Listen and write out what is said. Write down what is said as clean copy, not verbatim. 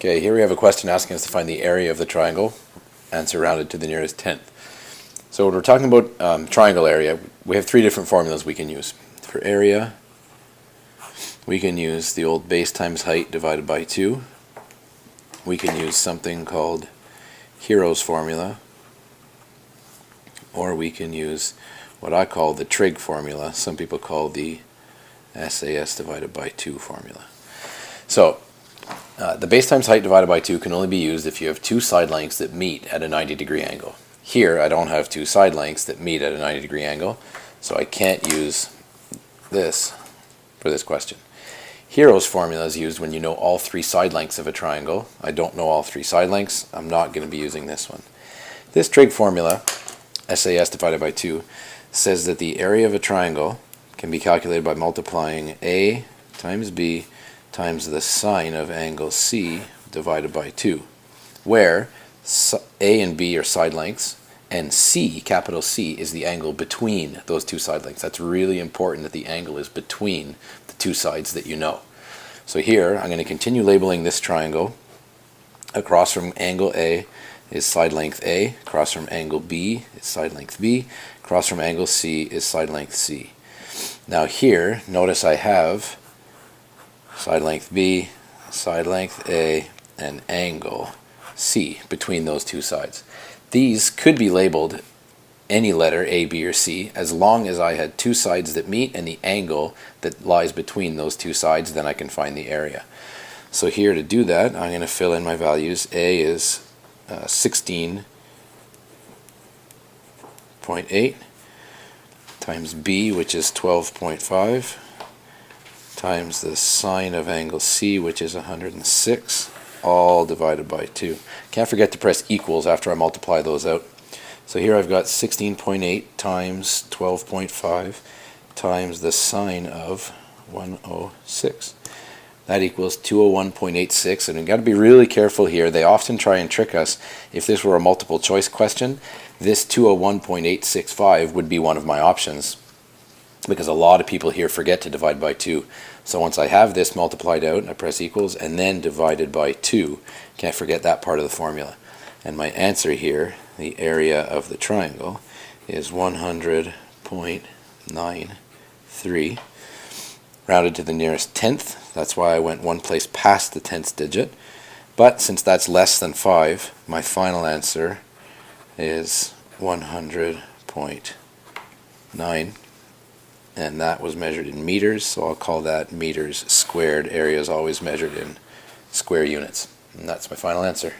Okay, here we have a question asking us to find the area of the triangle, answer rounded to the nearest tenth. So when we're talking about triangle area, we have three different formulas we can use. For area, we can use the old base times height divided by 2. We can use something called Hero's formula, or we can use what I call the Trig formula. Some people call the SAS divided by 2 formula. So the base times height divided by 2 can only be used if you have two side lengths that meet at a 90-degree angle. Here I don't have two side lengths that meet at a 90-degree angle, so I can't use this for this question. Hero's formula is used when you know all three side lengths of a triangle. I don't know all three side lengths. I'm not going to be using this one. This Trig formula, SAS divided by 2, says that the area of a triangle can be calculated by multiplying A times B times the sine of angle C divided by 2, where A and B are side lengths, and C, capital C, is the angle between those two side lengths. That's really important, that the angle is between the two sides that you know. So here, I'm going to continue labeling this triangle. Across from angle A is side length A, across from angle B is side length B, across from angle C is side length C. Now here, notice I have side length B, side length A, and angle C between those two sides. These could be labeled any letter A, B, or C as long as I had two sides that meet and the angle that lies between those two sides, then I can find the area. So here to do that, I'm going to fill in my values. A is 16.8 times B, which is 12.5, times the sine of angle C, which is 106, all divided by 2. Can't forget to press equals after I multiply those out. So here I've got 16.8 times 12.5 times the sine of 106. That equals 201.86, and we've got to be really careful here. They often try and trick us. If this were a multiple choice question, this 201.865 would be one of my options, because a lot of people here forget to divide by 2. So once I have this multiplied out, I press equals and then divided by 2. Can't forget that part of the formula. And my answer here, the area of the triangle, is 100.93. Rounded to the nearest tenth. That's why I went one place past the tenth digit. But since that's less than 5, my final answer is 100.9. And that was measured in meters, so I'll call that meters squared. Area is always measured in square units. And that's my final answer.